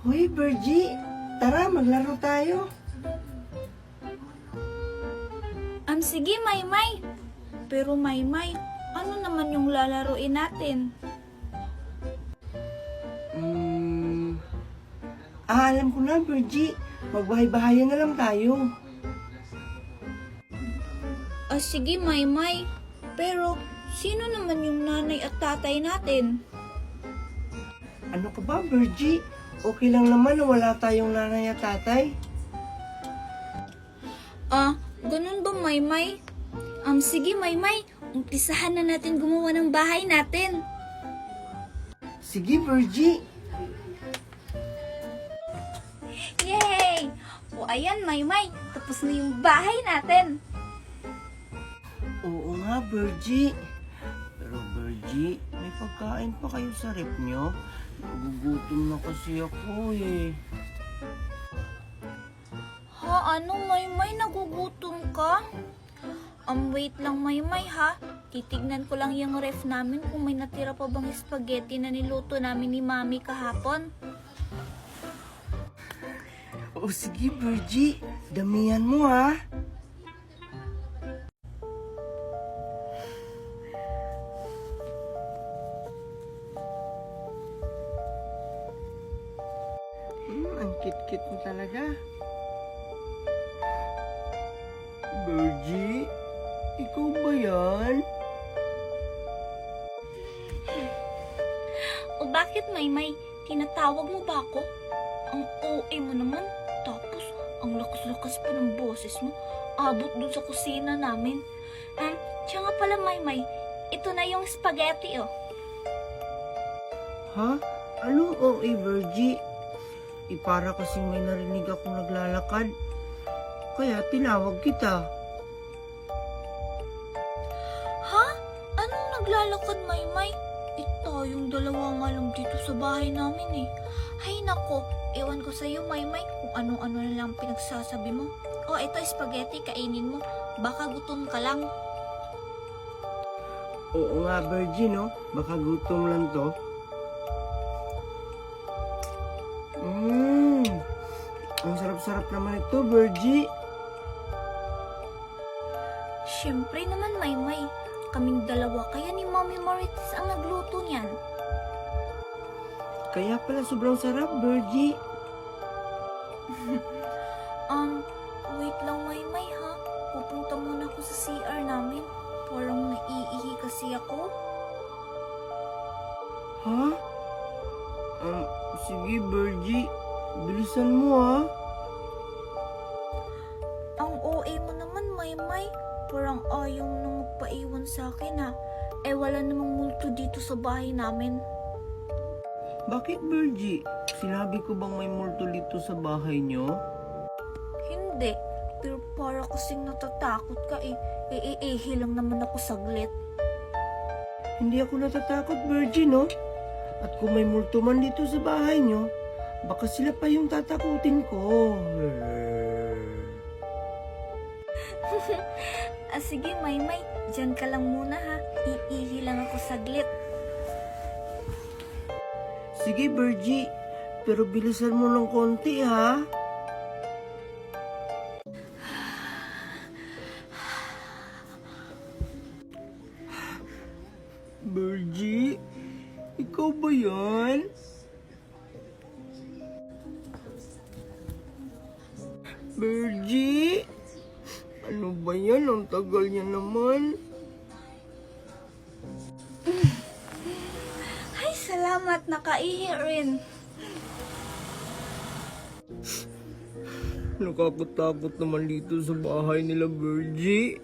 Hoy, Virgie! Tara, maglaro tayo. Sige, Maymay. Pero Maymay, ano naman yung lalaruin natin? Alam ko na, Virgie. Magbahay-bahayan na lang tayo. Sige, Maymay. Pero, sino naman yung nanay at tatay natin? Ano ka ba, Virgie? Okay lang naman na wala tayong nanay at tatay. Ganun ba, Maymay? Sige, Maymay. Umpisahan na natin gumawa ng bahay natin. Sige, Virgie. Yay! Ayan, Maymay. Tapos na yung bahay natin. Oo nga, Virgie. Pero Virgie, may pagkain pa kayo sa rep nyo? Nagugutom na kasi ako eh. Ano, Maymay? Nagugutom ka? Wait lang, Maymay, ha? Titignan ko lang yung ref namin kung may natira pa bang spaghetti na niluto namin ni Mami kahapon. O sige, Virgie. Damihan mo ha. Ang kit-kit mo talaga. Virgie, ikaw ba yan? O bakit, Maymay? Tinatawag mo ba ako? Ang OA mo naman. Tapos, ang lakas-lakas pa ng boses mo. Abot dun sa kusina namin. Siya nga pala, Maymay. Ito na yung spaghetti, oh. Ha? Anong OA, Virgie? Para kasing may narinig akong naglalakad. Kaya tinawag kita. Ha? Anong naglalakad, Maymay? Tayong dalawa nga lang dito sa bahay namin eh. Hay nako, ewan ko sa'yo, Maymay, kung ano-ano na lang pinagsasabi mo. Ito spaghetti, kainin mo. Baka gutom ka lang. Oo nga, Virgie, no? Baka gutom lang to. Ang sarap-sarap naman ito, Virgie. Siyempre naman, Maymay. Kaming dalawa, kaya ni Mommy Marites ang nagluto niyan. Kaya pala sobrang sarap, Virgie. Wait lang, Maymay, ha? Pupunta muna ako sa CR namin. Parang naiihi kasi ako. Ha? Sige, Virgie. Bilisan mo, ha? Ang OA mo naman, Maymay. Parang ayaw na magpaiwan sa akin, ha? Wala namang multo dito sa bahay namin. Bakit, Virgie? Sinabi ko bang may multo dito sa bahay nyo? Hindi. Pero para kasing natatakot ka eh. Lang naman ako saglit. Hindi ako natatakot, Virgie, no? At kung may multo man dito sa bahay nyo, baka sila pa yung tatakutin ko. Sige, Maymay. Diyan ka lang muna, ha? Iihi lang ako saglit. Sige, Virgie. Pero bilisan mo ng konti, ha? Virgie? Ikaw ba yan? Virgie? Ano ba yan? Ang tagal niya naman. Ay, salamat. Nakaihi rin. Nakakatakot naman dito sa bahay nila, Virgie.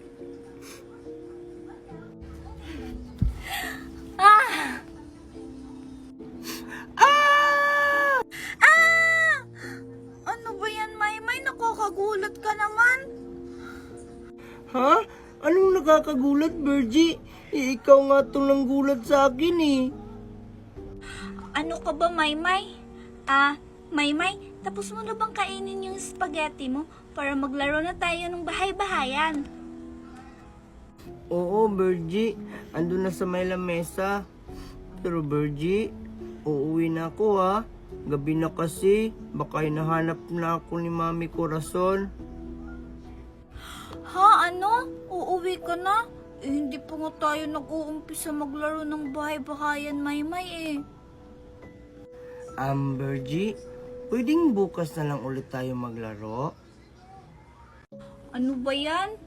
Ano ba yan, Maymay? Nakakagulat ka naman. Ha? Anong nakakagulat, Virgie? Ikaw nga itong nanggulat sa akin eh. Ano ka ba, Maymay? Maymay, tapos mo na bang kainin yung spaghetti mo para maglaro na tayo ng bahay-bahayan? Oo, Virgie. Andun na sa may lamesa. Pero Virgie, uuwi na ako ha. Gabi na kasi, baka hinahanap na ako ni Mami Corazon. Ha? Ano? Uuwi ka na? Hindi pa nga tayo nag-uumpisa maglaro ng bahay-bahayan, Maymay eh. Bergie, pwedeng bukas na lang ulit tayo maglaro? Ano ba yan?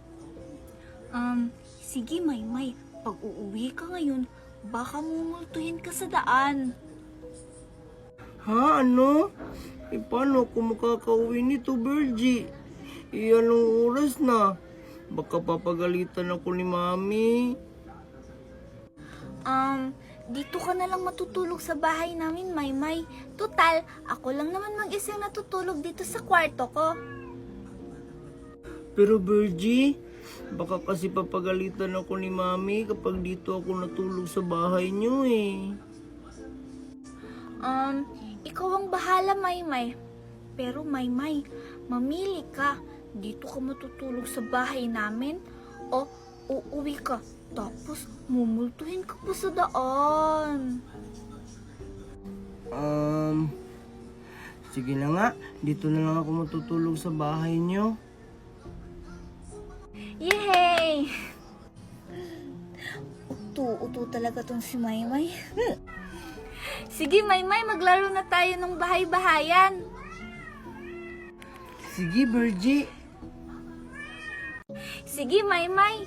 Sige Maymay, pag uuwi ka ngayon, baka mumultuhin ka sa daan. Ha? Ano? Paano ako makakauwi nito, Bergie? Anong oras na? Baka papagalitan ako ni Mami. Dito ka na lang matutulog sa bahay namin, Maymay. Total, ako lang naman mag-isang natutulog dito sa kwarto ko. Pero Bergie, baka kasi papagalitan ako ni Mami kapag dito ako natulog sa bahay niyo eh. Ikaw ang bahala, Maymay. Pero Maymay, mamili ka. Dito ka matutulog sa bahay namin o uuwi ka. Tapos mumultuhin ka pa sa daan. Sige na nga, dito na lang ako matutulog sa bahay niyo. Yay! Uto talaga tong si Maymay. Sige Maymay, maglaro na tayo ng bahay-bahayan. Sige, Bergie. Sige Maymay.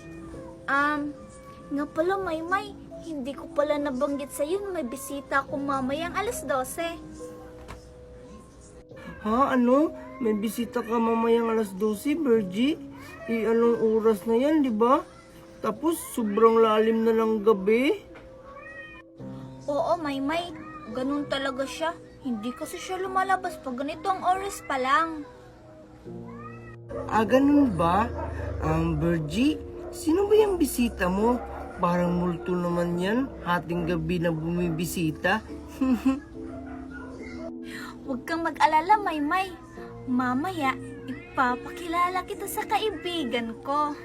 Nga pala Maymay, hindi ko pala nabanggit sa'yo na may bisita ako mamayang alas 12. Ha? Ano? May bisita ka mamayang alas 12, Bergie? Anong oras na yan, di ba? Tapos, sobrang lalim na ng gabi. Oo Maymay, ganun talaga siya. Hindi kasi siya lumalabas pag ganito ang oras pa lang. Ganun ba? Bergie, sino ba yung bisita mo? Parang multo naman yan, hating gabi na bumibisita. Huwag kang mag-alala, Maymay. Mamaya, ipapakilala kita sa kaibigan ko.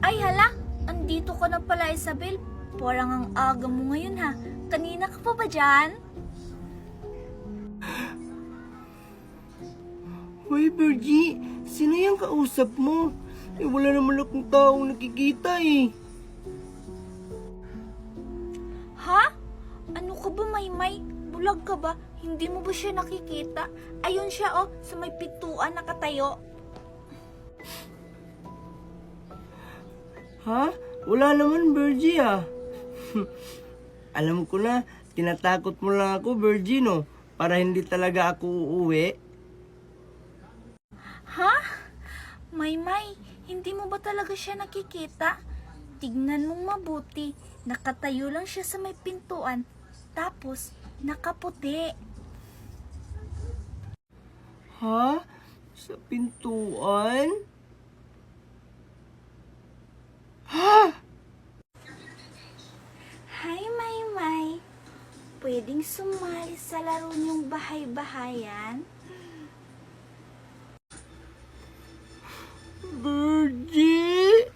Ay hala, andito ka na pala, Isabel. Parang ang aga mo ngayon ha. Kanina ka pa ba dyan? Hoy, Bergie, sino yung kausap mo? Wala naman akong taong nakikita eh. Ha? Ano ka ba, Maymay? Bulag ka ba? Hindi mo ba siya nakikita? Ayun siya oh, sa may pintuan nakatayo. Ha? Wala naman, Bergie ah. Alam ko na, tinatakot mo lang ako, Bergie, no? Para hindi talaga ako uuwi. Ha? Maymay, hindi mo ba talaga siya nakikita? Tignan mong mabuti. Nakatayo lang siya sa may pintuan. Tapos, nakaputi. Ha? Sa pintuan? Ha? Hi, Maymay. Pwedeng sumali sa laro niyong bahay-bahayan? Bergie?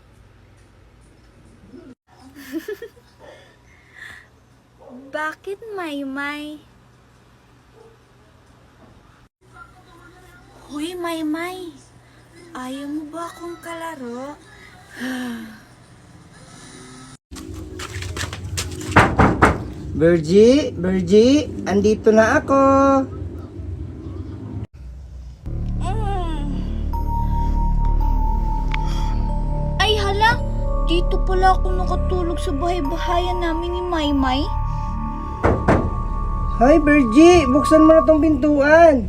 Bakit, Maymay? Hoy, Maymay. Ayaw mo ba akong kalaro? Bergie, andito na ako. Ay hala, dito pala ako nakatulog sa bahay-bahayan namin ni Maymay. Hi, Bergie, buksan mo na tong pintuan.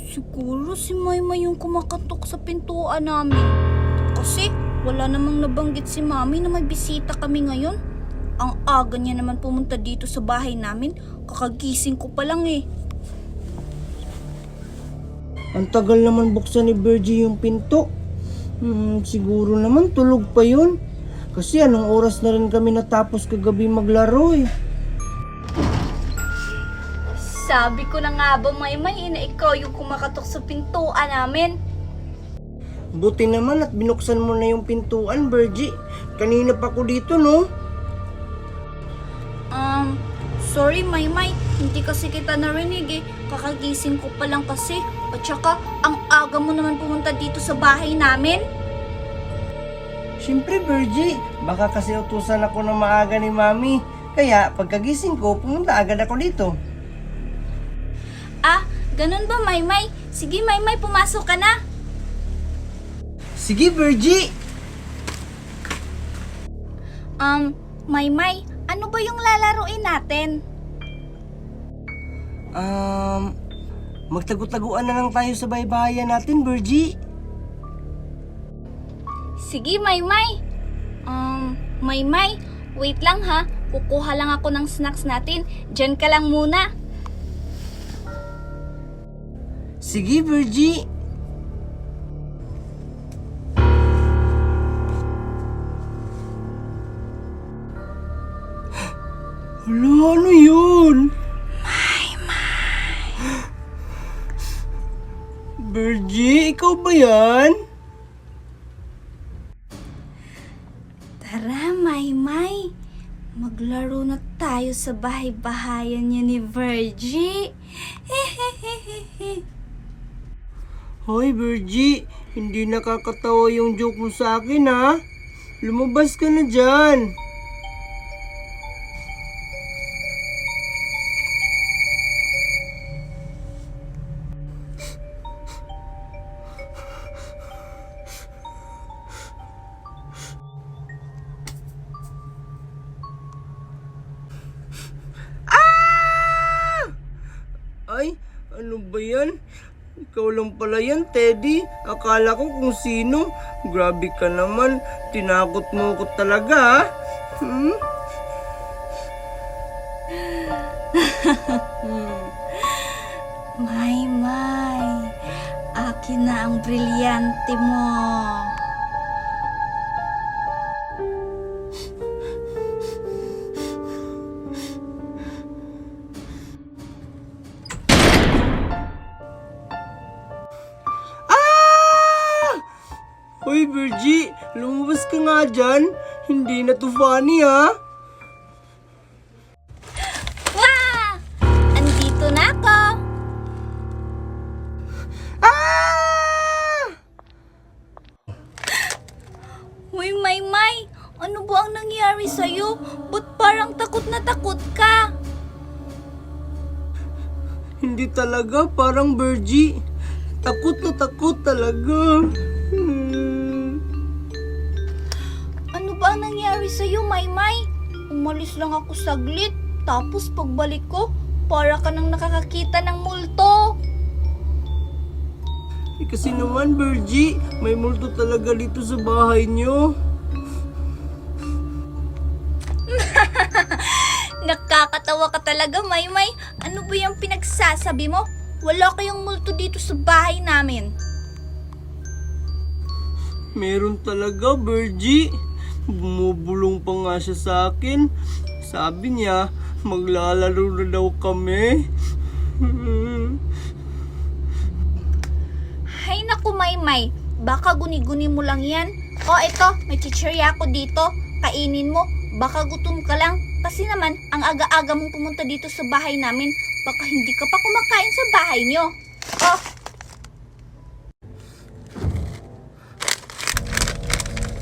Siguro si Maymay yung kumakatok sa pintuan namin. Kasi wala namang nabanggit si Mami na may bisita kami ngayon. Ang aga niya naman pumunta dito sa bahay namin. Kakagising ko pa lang eh. Ang tagal naman buksan ni Bergie yung pinto. Siguro naman tulog pa yun. Kasi anong oras na rin kami natapos kagabi maglaro eh. Sabi ko na nga ba, Maymay, na ikaw yung kumakatok sa pintuan namin. Buti naman at binuksan mo na yung pintuan, Virgie. Kanina pa ko dito, no? Sorry, Maymay. Hindi kasi kita narinig eh. Kakagising ko pa lang kasi. At saka, ang aga mo naman pumunta dito sa bahay namin. Siyempre, Virgie. Baka kasi utusan ako na maaga ni Mami. Kaya, pagkagising ko, pumunta agad ako dito. Ah, ganun ba, Maymay? Sige, Maymay, pumasok ka na. Sige, Virgie! Maymay, ano ba yung lalaruin natin? Magtago-taguan na lang tayo sa baybayan natin, Virgie. Sige, Maymay. Maymay, wait lang ha. Kukuha lang ako ng snacks natin. Diyan ka lang muna. Sige, Virgie. Hala, ano yun? Virgie, ikaw ba yan? Tara, Maymay. Maglaro na tayo sa bahay-bahayan niya ni Virgie. Hoy, Virgie, hindi nakakatawa yung joke mo sa akin, ha? Lumabas ka na dyan. Ay, ano ba yan? Ikaw lang pala yan, Teddy. Akala ko kung sino. Grabe ka naman. Tinakot mo ko talaga, ha? Maymay, akin na ang brilyante mo. Hoy, Virgie, lumabas ka nga dyan. Hindi na to funny, ha? Wah! Andito na ako. Hoy, Maymay, ano ba ang nangyari sa'yo? Ba't parang takot na takot ka? Hindi talaga, parang Virgie. Takot na takot talaga. Ano ba ang nangyari sa'yo, Maymay? Umalis lang ako saglit, tapos pagbalik ko, para ka nang nakakakita ng multo. Kasi naman, Virgie, may multo talaga dito sa bahay nyo. Nakakatawa ka talaga, Maymay. Ano ba yung pinagsasabi mo? Wala kayong multo dito sa bahay namin. Meron talaga, Virgie. Bumubulong pa nga siya sa akin. Sabi niya, maglalaro na daw kami. Hay naku, Maymay. Baka guni-guni mo lang yan. O eto, may chichirya ako dito. Kainin mo. Baka gutom ka lang. Kasi naman, ang aga-aga mong pumunta dito sa bahay namin. Baka hindi ka pa kumakain sa bahay nyo. Oh,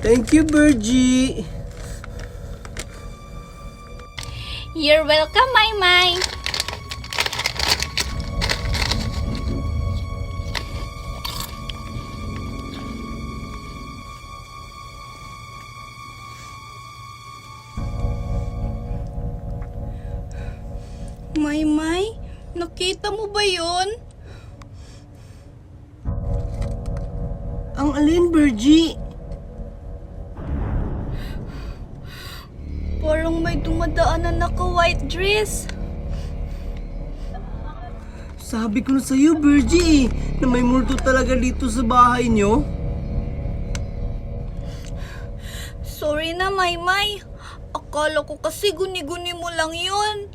Thank you, Virgie. you're welcome, Maymay. Maymay, nakita mo ba yun? Ang alin, Virgie? Parang may dumadaan na naka-white dress. Sabi ko na sa'yo, Virgie, na may multo talaga dito sa bahay nyo. Sorry na, Maymay. Akala ko kasi guni-guni mo lang yun.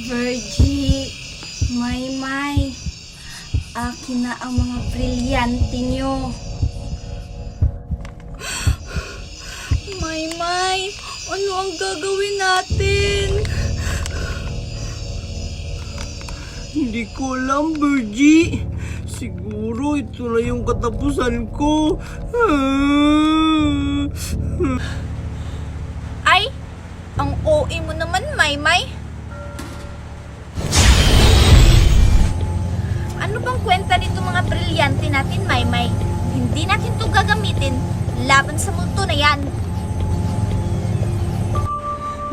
Virgie, Maymay, akin na ang mga brilyante nyo. Maymay, ano ang gagawin natin? Hindi ko alam, Virgie. Siguro ito na yung katapusan ko. Ay, ang OA mo naman, Maymay. Ano bang kwenta nito mga brilyante natin, Maymay? Hindi natin to gagamitin laban sa multo na yan.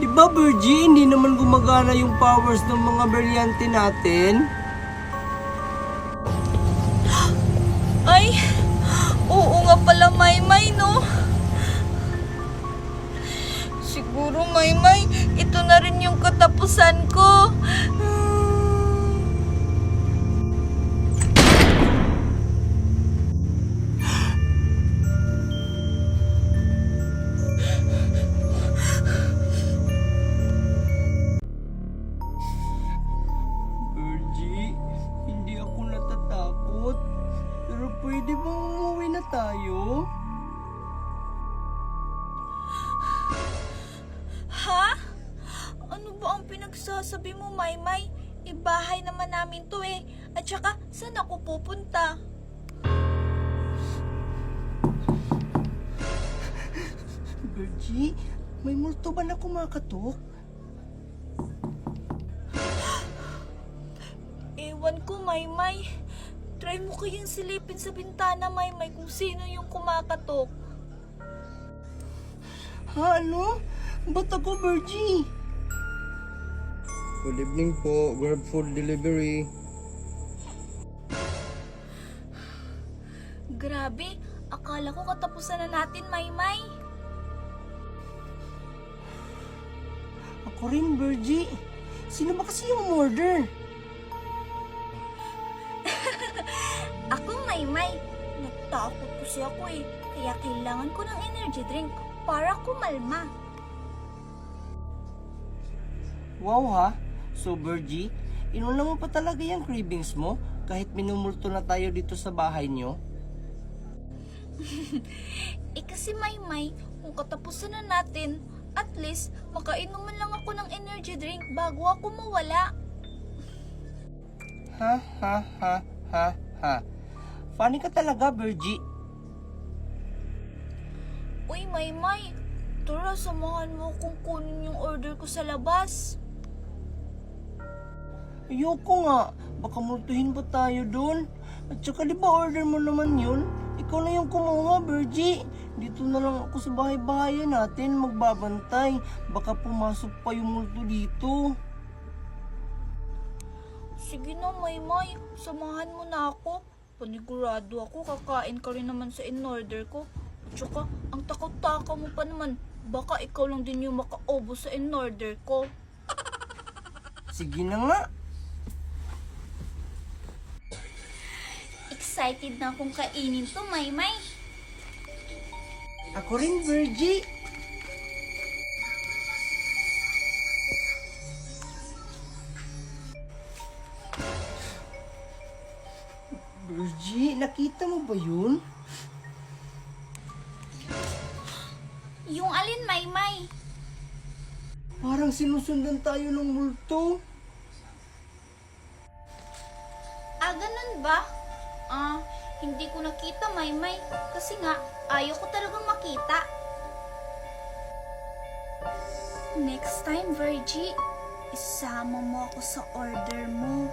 Di ba, Virgie, hindi naman gumagana yung powers ng mga brilyante natin? Ay, oo nga pala, Maymay, no? Siguro, Maymay, ito na rin yung katapusan ko. Virgie, hindi ako natatakot. Pero pwede bang umuwi na tayo? Ha? Ano ba ang pinagsasabi mo, Maymay? Ibahay naman namin to eh. At saka, saan ako pupunta? Virgie, may multo ba na kumakatok? Ewan ko, Maymay. Try mo kayang silipin sa bintana, Maymay, kung sino yung kumakatok. Ha, ano? Ba't ako, Virgie? Good evening po, Grab Food Delivery. Grabe, akala ko katapusan na natin, Maymay. Ako rin, Virgie. Sino ba kasi yung order? Ako, Maymay. Natakot kasi ako eh. Kaya kailangan ko ng energy drink para kumalma. Wow ha? So, Virgie, inuna mo pa talaga yung cravings mo kahit minumulto na tayo dito sa bahay nyo? Eh kasi, Maymay, kung katapusan na natin, at least makainom man lang ako ng energy drink bago ako mawala. Ha, ha, ha, ha, ha. Funny ka talaga, Virgie. Uy, Maymay, tara, samahan mo kung kunin yung order ko sa labas. Ayoko nga. Baka multuhin pa tayo dun. At saka di ba order mo naman yun? Ikaw na yung kumuha, Virgie. Dito na lang ako sa bahay-bahayan natin magbabantay. Baka pumasok pa yung multo dito. Sige na, Maymay, samahan mo na ako. Panigurado ako, kakain ka rin naman sa in-order ko. Tsaka, ang takot-taka mo pa naman. Baka ikaw lang din yung makaubos sa in-order ko. Sige na nga. Excited na akong kainin to, Maymay. Ako rin, Virgie. Virgie, nakita mo ba yun? Yung alin, Maymay? Parang sinusundan tayo ng multo. Ah, ganun ba? Hindi ko nakita, Maymay. Kasi nga, ayaw ko talagang makita. Next time, Virgie, isama mo ako sa order mo.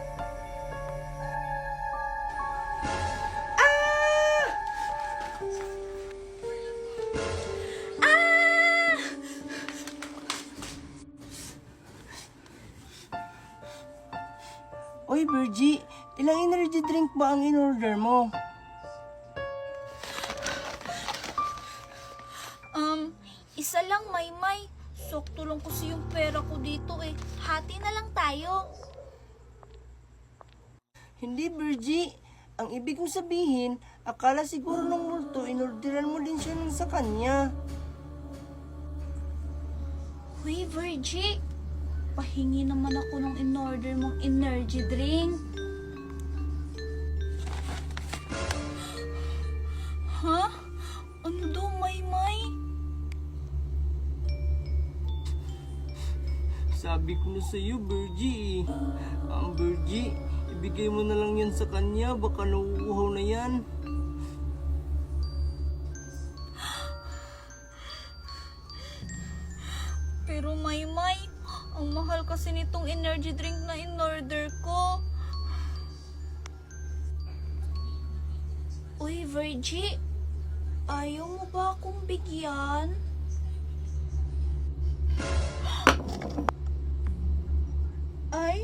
Oy, Virgie, ilang energy drink ba ang in-order mo? Isa lang, Maymay. Sakto lang kasi yung pera ko dito eh. Hati na lang tayo. Hindi, Virgie. Ang ibig kong sabihin, akala siguro ng multo, inorderan mo din siya nun sa kanya. Hoy, Virgie. Pahingi naman ako ng in-order mong energy drink. Ha? Ano daw, Maymay? Sabi ko na sa'yo, Virgie. Ang Virgie, ibigay mo na lang yan sa kanya. Baka nauuhaw na yan. Pero Maymay, ang mahal kasi nitong energy drink na in-order ko. Uy, Virgie. Ayaw mo ba akong bigyan? Ay.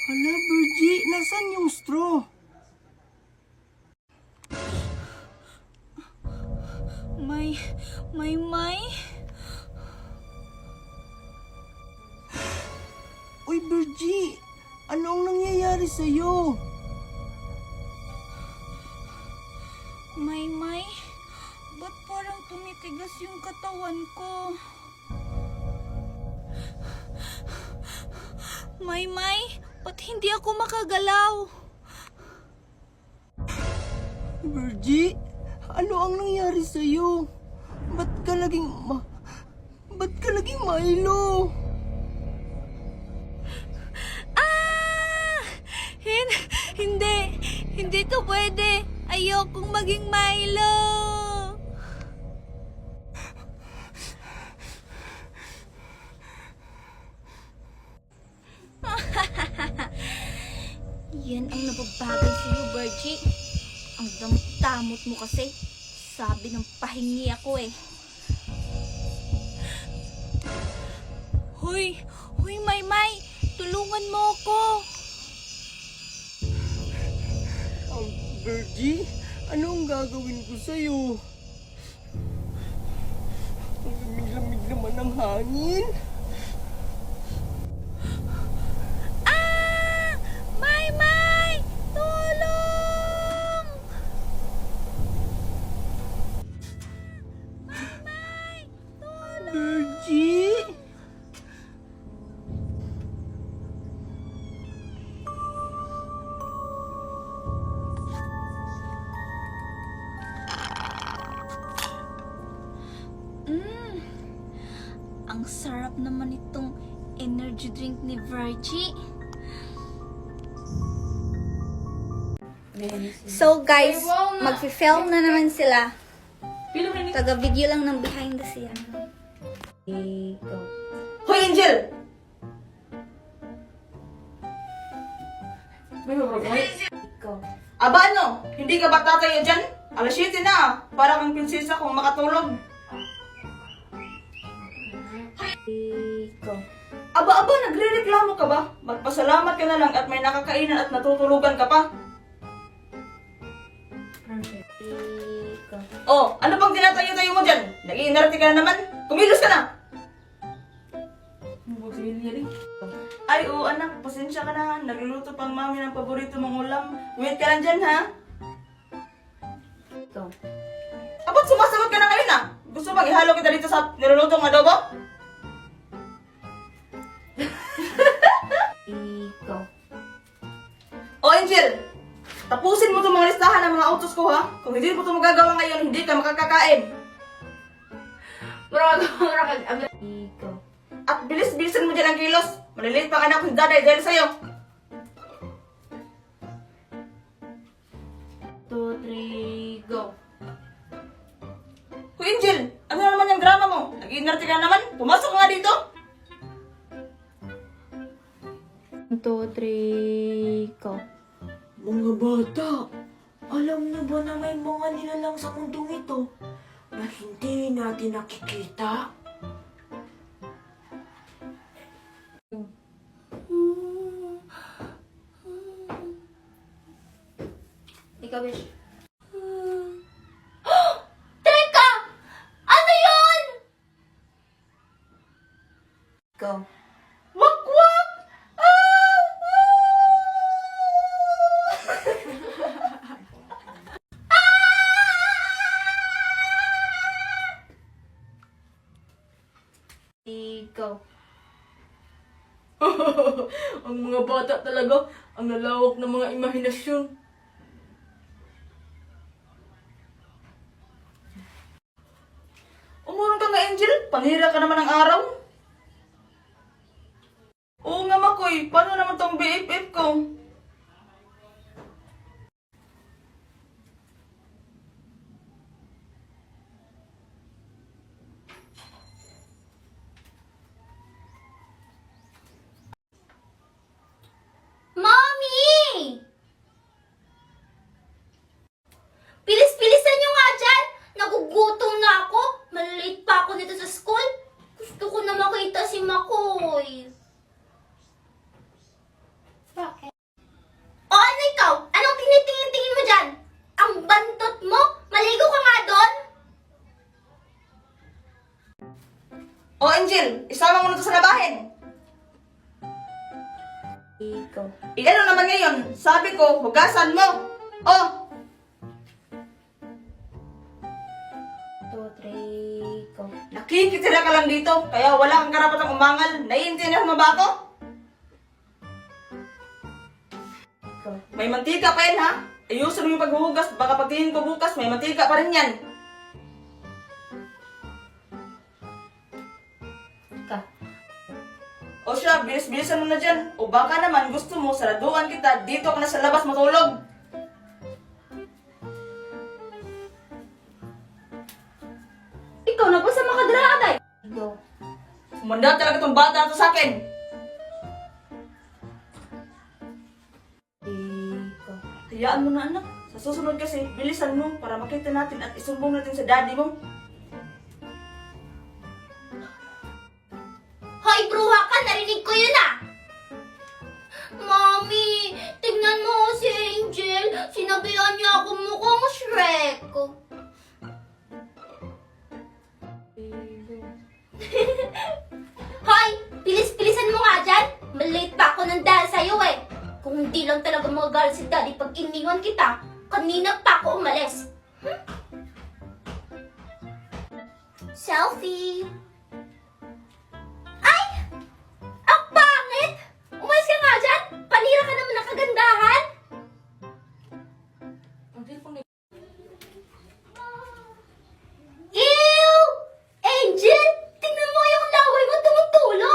Hala, Virgie, nasan yung straw? Maymay? Uy, Virgie, ano ang nangyayari sa'yo? Maymay? Ba't parang tumitigas yung katawan ko? Maymay? Ba't hindi ako makagalaw? Virgie, ano ang nangyari sa'yo? Ba't ka naging Milo? Hindi to pwede. Ayokong maging Milo. Yan ang nababagay sa'yo, Virgie. Ang damot-damot mo kasi. Sabi ng pahingi ako eh. Hoy, Maymay, tulungan mo ako. Virgie, ano ang gagawin ko sa'yo? Ang lamig-lamig naman ng hangin. Maymay, tulong! Virgie? Ang sarap naman itong energy drink ni Virgie. So guys, magfi-film na naman sila. Taga-video lang ng behind the scene. Hoy, Angel! May problema? Aba, ano? Hindi ka ba tatayo dyan? Alas 7 na. Para kang prinsesa kung makatulog. Aba, nagre-reklamo ka ba? Magpasalamat ka na lang at may nakakainan at natutulugan ka pa. Oh, ano pang tinatayo-tayo mo dyan? Nag-iinarte ka na naman? Kumilos ka na! Ay, oo anak, pasensya ka na. Nagluluto pang mami ng paborito mong ulam. Wait ka lang dyan, ha? Abot, sumasagot ka na ngayon, ah! Gusto bang ihalo kita dito sa nilulutong adobo? O, Angel! Tapusin mo itong mga listahan ng mga autos ko, ha? Kung hindi mo ito magagawa ngayon, hindi ka makakakain. At bilis-bilisan mo dyan ang kilos. Maliliit pang anak ko si Daday dahil sa'yo. 2, 3, go. Hoy, Angel! Ano na naman yung drama mo? Nag-iinarte ka naman? Pumasok ka nga dito! 1, 2, 3, go. Mga bata, alam niyo ba na may mga nilalang sa mundong ito na hindi natin nakikita? Ikaw, Bish. Teka! Ano yun? Go. Wak-wak! Ang mga bata talaga, ang lalawak ng mga imahinasyon. Umurong ka nga, Angel. Panghira ka naman ng araw. Oo nga, Makoy. Paano naman tong BFF ko? Mommy! Bilis-bilisan nyo nga dyan! Nagugutom na ako. Malilate pa ako nito sa school. Gusto ko na makita si Makoy. Bakit? O ano ikaw? Anong tinitingin-tingin mo dyan? Ang bantot mo? Maligo ka nga doon? O, Angel, isama mo na to sa labahin. Ikaw. Ano naman ngayon? Sabi ko, hugasan mo. Oh, 2, 3, go. nakikitira ka lang dito, kaya wala kang karapatang umangal. Naiintindihan mo ba ako? Go. May mantika pa yan, ha? Ayusin mo yung paghuhugas, baka pagtingin ko bukas, may mantika pa rin yan. Ka. O siya, bilis-bilisan mo na dyan. O baka naman gusto mo, saraduan kita, dito ka na sa labas matulog. Ikaw, nagpasa makadara ka tayo. Go. Sumanda talaga tong bata to sa akin. Ikaw. Hayaan mo na, anak. Sa susunod kasi, bilisan mo para makita natin at isumbong natin sa daddy mo. Hoy, bruha ka! Narinig ko yun ah! Mommy, tignan mo si Angel. Sinabihan niya ako mukhang Shrek. Hoy, bilis-bilisan mo nga dyan. Malate pa ako ng dahil sa'yo eh. Kung hindi lang talaga magagalit si Daddy pag iniwan kita, kanina pa ako umalis. Selfie. Ay! Ang pangit! Umalis ka nga dyan! Panira ka naman ng kagandahan! Ew! Angel! Tingnan mo yung laway mo tumutulo!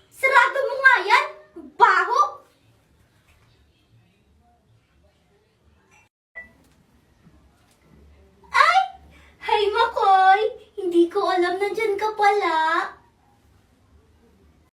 Sarado mo nga yan! Baho! Ay! Hay Makoy! Hindi ko alam na dyan ka pala.